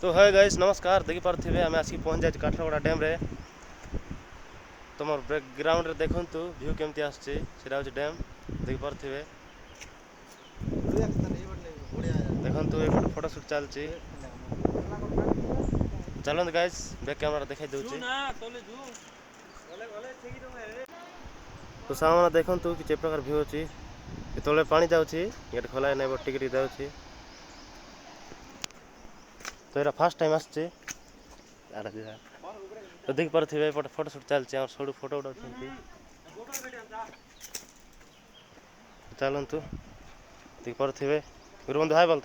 तो है गाइस नमस्कार देखि पारे आम आसिक पहुँच जाए काठगड़ा डैम रे तुम बैकग्राउंड रे देखु व्यू केमती आसुची डैम देखि पारे देखु एक फोटो शूट चलती चलते गाइस बैक कैमरा दिखाई दूची तो सामने देखु कि प्रकार व्यू अच्छी ये पानी जाऊँगी ये खोला नहीं टिके जाऊँगी तो ये फास्ट टाइम आसचे तो देख पारे फोटो शूट चलती सब फोटो उठा चलतु देख पारे गुरुबंधु हाय बोल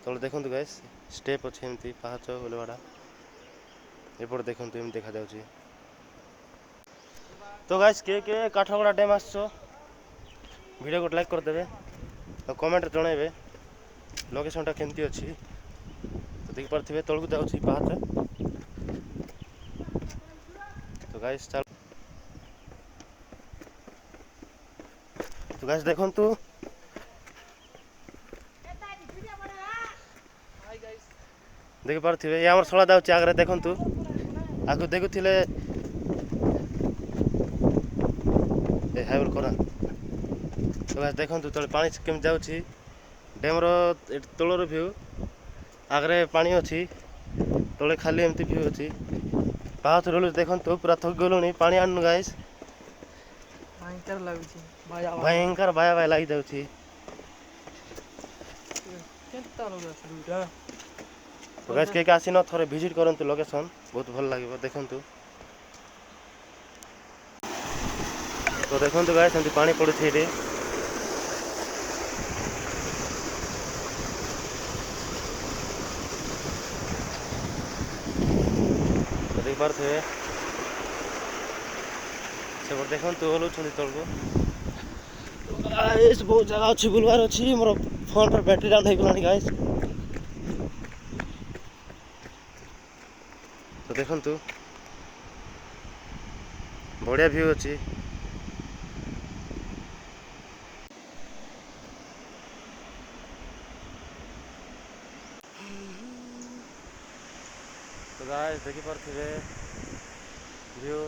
तो देखु गाइस स्टेप अच्छे एमती पाहाच ओलेवाड़ा एपटे देखु एम देखा जाऊँगी तो गाइस के काठगड़ा डैम आसो वीडियो को लाइक करदे और कमेंट जनइबे लोकेशनटा केमती अच्छी तो देख पारे तलू जाऊँगी पाहाच तो गाइस चल तो गाइस देखु देख पारे ये आम सला जाऊँगी आगे देखु आगे देखुले हाइबल करा तो गाइस देखु तले पानी केम जाऊँगी डैम तलर व्यू आगे पानी अच्छी तले खाली एमती व्यू अच्छी पाहाच रोल देखु पूरा थक गलुनी पानी आनु गाइस भयंकर भाया भाई लगी जाऊँगी तो गाइस के आसीन थोड़े विजिट करंतु लोकेशन बहुत भल लगे देखु तो देखु गाइस एमती पानी पड़ुछि एठी तो देख पारे से देखु ओल्लाउं तलको गाइस बहुत जगह अच्छी बुलवार अच्छी मोर फोन पर बैटरी डाउन हो गलानी गाइस तो देखु बढ़िया व्यू अच्छी तो गाइस देखि पारे व्यू